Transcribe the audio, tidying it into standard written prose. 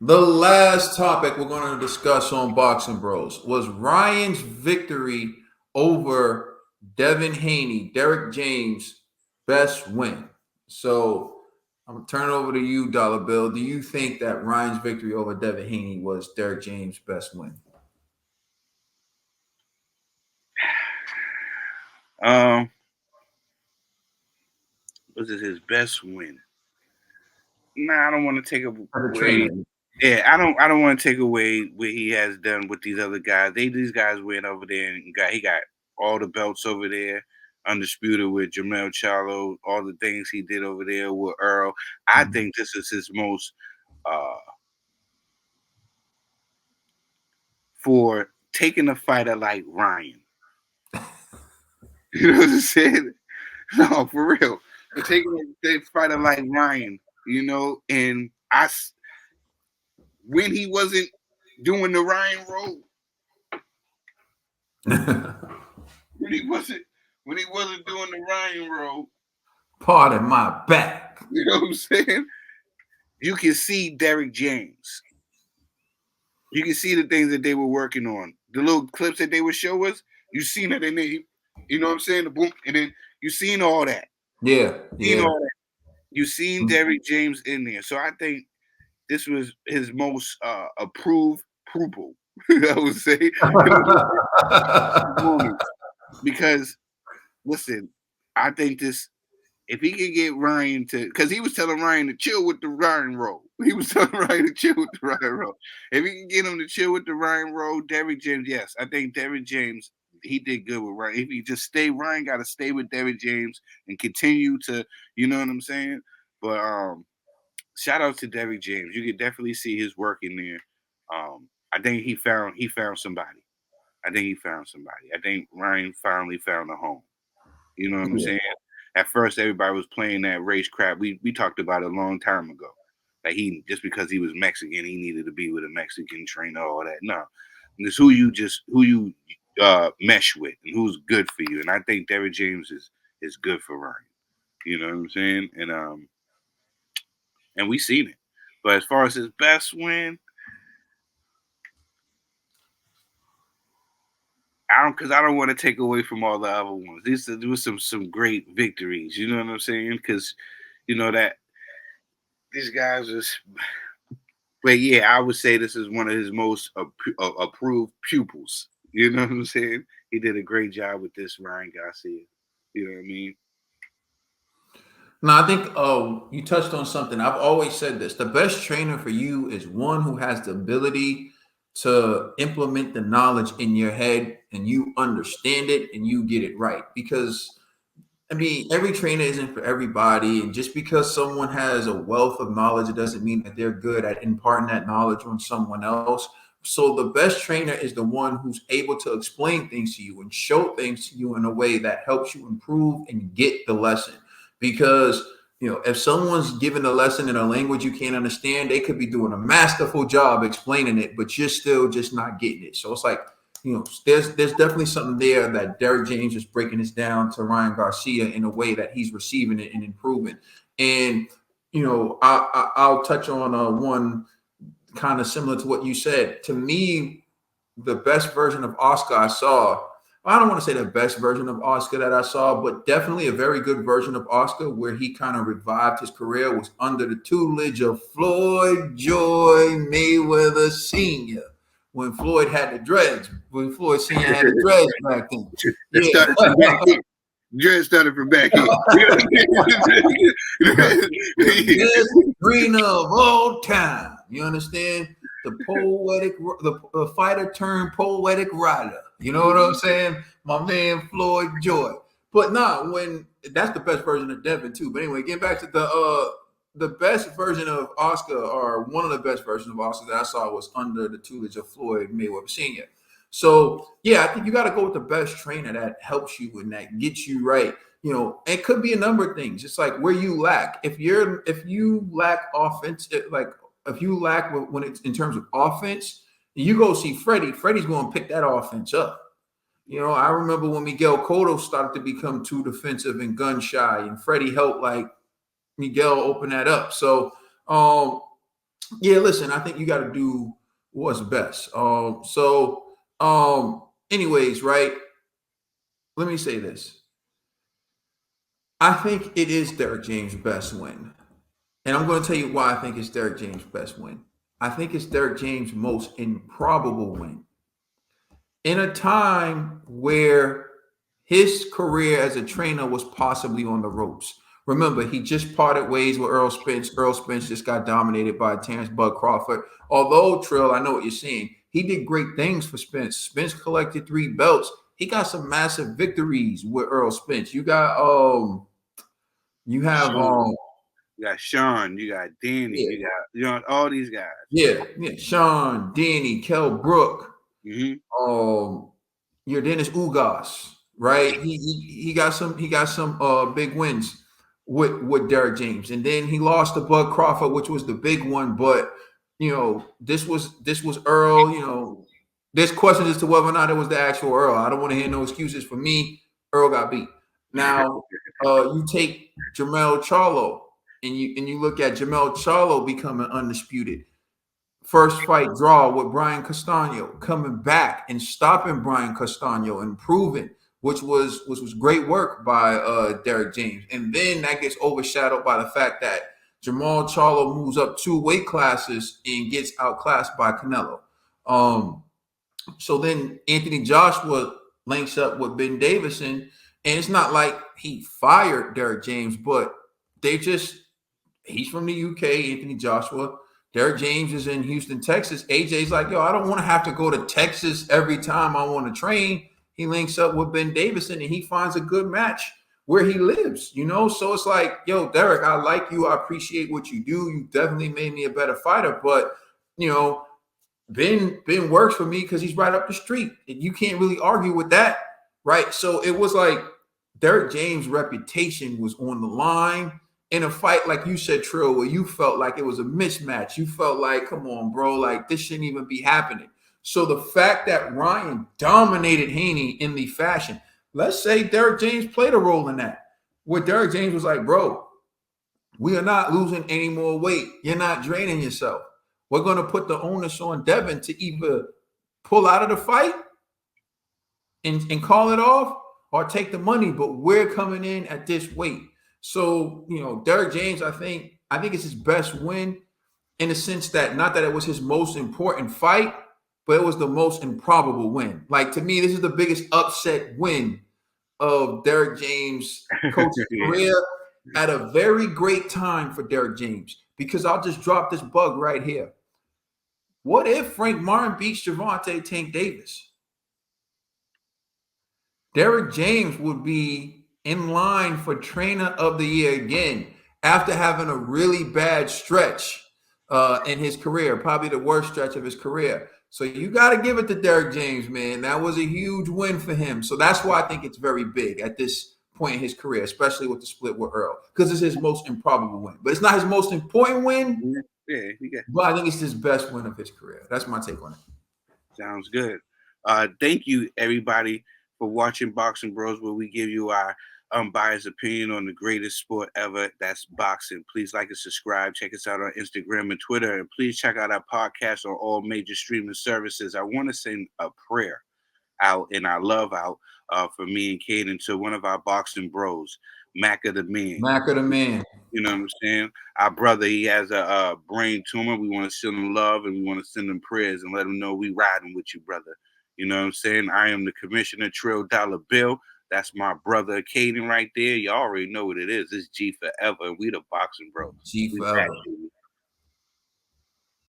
The last topic we're going to discuss on Boxing Bros was Ryan's victory over Devin Haney, Derrick James' best win. So I'm going to turn it over to you, Dollar Bill. Do you think that Ryan's victory over Devin Haney was Derrick James' best win? Um, was it his best win? Nah, I don't want to take As a away. trainer. Yeah, I don't want to take away what he has done with these other guys. These guys went over there and he got all the belts over there, undisputed with Jamel Charlo, all the things he did over there with Earl. I think this is his most uh for taking a fighter like Ryan. You know what I'm saying? No, for real. For taking a fighter like Ryan, and when he wasn't doing the Ryan role, when he wasn't when he wasn't doing the Ryan role, Pardon my back. you know what I'm saying? You can see Derrick James. You can see the things that they were working on. The little clips that they would show us, you seen it in there. You know what I'm saying? The boom, and then you seen all that. Yeah, Seen yeah. all that. You seen Derrick James in there. So I think this was his most approved pupil. I would say moments because listen, I think this if he could get Ryan to, because he was telling Ryan to chill with the Ryan roll. He was telling Ryan to chill with the Ryan roll. If he can get him to chill with the Ryan roll, Derrick James, yes, I think Derrick James, he did good with Ryan. If he just stay, Ryan got to stay with Derrick James and continue to, you know what I'm saying? But shout out to Derrick James. You could definitely see his work in there. I think he found somebody. I think he found somebody. I think Ryan finally found a home. You know what I'm Yeah. saying? At first, everybody was playing that race crap. We talked about it a long time ago. Like he just because he was Mexican, he needed to be with a Mexican trainer. All that. No, it's who you mesh with and who's good for you. And I think Derrick James is good for Ryan. You know what I'm saying? And we seen it. But as far as his best win, I don't want to take away from all the other ones. There was some great victories. You know what I'm saying? Because that these guys is. But yeah, I would say this is one of his most approved pupils. You know what I'm saying? He did a great job with this Ryan Garcia. You know what I mean? No, I think you touched on something. I've always said this. The best trainer for you is one who has the ability to implement the knowledge in your head and you understand it and you get it right. Because, I mean, every trainer isn't for everybody. And just because someone has a wealth of knowledge, it doesn't mean that they're good at imparting that knowledge on someone else. So the best trainer is the one who's able to explain things to you and show things to you in a way that helps you improve and get the lesson. Because if someone's giving a lesson in a language you can't understand, they could be doing a masterful job explaining it, but you're still just not getting it. So it's like, there's definitely something there that Derrick James is breaking this down to Ryan Garcia in a way that he's receiving it and improving. And I'll touch on one kind of similar to what you said. To me, the best version of Oscar I saw. I don't want to say the best version of Oscar that I saw, but definitely a very good version of Oscar where he kind of revived his career was under the tutelage of Floyd Joy Mayweather Sr. When Floyd had the dreads, when Floyd Sr. had the dreads back then. That Yeah. started from back here. Dread started from back here. The best greener of all time. You understand? The fighter turned poetic writer. You know what I'm saying? My man Floyd Joy. But nah, when that's the best version of Devin too. But anyway, getting back to the best version of Oscar, or one of the best versions of Oscar that I saw was under the tutelage of Floyd Mayweather Sr. So yeah, I think you got to go with the best trainer that helps you and that gets you right. It could be a number of things. It's like where you lack. If you lack offense, like if you lack when it's in terms of offense, you go see Freddie. Freddie's going to pick that offense up. I remember when Miguel Cotto started to become too defensive and gun shy, and Freddie helped like Miguel open that up. So, Yeah, listen, I think you got to do what's best. Anyways, right? Let me say this. I think it is Derrick James' best win. And I'm going to tell you why I think it's Derrick James' best win. I think it's Derrick James' most improbable win. In a time where his career as a trainer was possibly on the ropes. Remember, he just parted ways with Earl Spence. Earl Spence just got dominated by Terrence Bud Crawford. Although, Trill, I know what you're saying. He did great things for Spence. Spence collected 3 belts. He got some massive victories with Earl Spence. You have Sean, you got Sean, you got Danny, yeah, you got all these guys. yeah, Sean, Danny, Kell Brook, Mm-hmm. um, your Dennis Ugas, right? He got some big wins with Derrick James, and then he lost to Bud Crawford, which was the big one. But this was Earl. There's questions as to whether or not it was the actual Earl. I don't want to hear no excuses. For me, Earl got beat. Now, you take Jamel Charlo, and you look at Jamel Charlo becoming undisputed. First fight draw with Brian Castano, coming back and stopping Brian Castano, and improving, which was great work by Derrick James. And then that gets overshadowed by the fact that Jamal Charlo moves up 2 weight classes and gets outclassed by Canelo. So then Anthony Joshua links up with Ben Davison, and it's not like he fired Derrick James, but they just he's from the UK, Anthony Joshua. Derrick James is in Houston, Texas. AJ's like, yo, I don't want to have to go to Texas every time I want to train. He links up with Ben Davison and he finds a good match where he lives. So it's like, yo, Derrick, I like you. I appreciate what you do. You definitely made me a better fighter. But, you know, Ben works for me because he's right up the street. And you can't really argue with that, right? So it was like Derrick James' reputation was on the line in a fight, like you said, Trill, where you felt like it was a mismatch. You felt like, come on, bro, like this shouldn't even be happening. So the fact that Ryan dominated Haney in the fashion, let's say Derrick James played a role in that. Where Derrick James was like, bro, we are not losing any more weight. You're not draining yourself. We're going to put the onus on Devin to either pull out of the fight and call it off or take the money, but we're coming in at this weight. So, Derrick James, I think it's his best win in the sense that not that it was his most important fight, but it was the most improbable win. Like to me, this is the biggest upset win of Derrick James' coach's Yeah. career at a very great time for Derrick James. Because I'll just drop this bug right here. What if Frank Martin beats Gervonta Tank Davis? Derrick James would be in line for trainer of the year again after having a really bad stretch in his career, probably the worst stretch of his career. So you got to give it to Derrick James, man. That was a huge win for him. So that's why I think it's very big at this point in his career, especially with the split with Earl, because it's his most improbable win. But it's not his most important win, Yeah, but I think it's his best win of his career. That's my take on it. sounds good. Thank you, everybody, for watching Boxing Bros, where we give you our unbiased opinion on the greatest sport ever. That's boxing. Please like and subscribe. Check us out on Instagram and Twitter. And please check out our podcast on all major streaming services. I want to send a prayer out and our love out for me and Caden to one of our boxing bros, Mac of the Man. Mac of the man. You know what I'm saying? Our brother, he has a brain tumor. We want to send him love and we want to send him prayers and let him know we riding with you, brother. You know what I'm saying? I am the Commissioner Trill Dollar Bill. That's my brother, Caden, right there. You already know what it is. It's G forever. We the boxing bros. G We forever. back,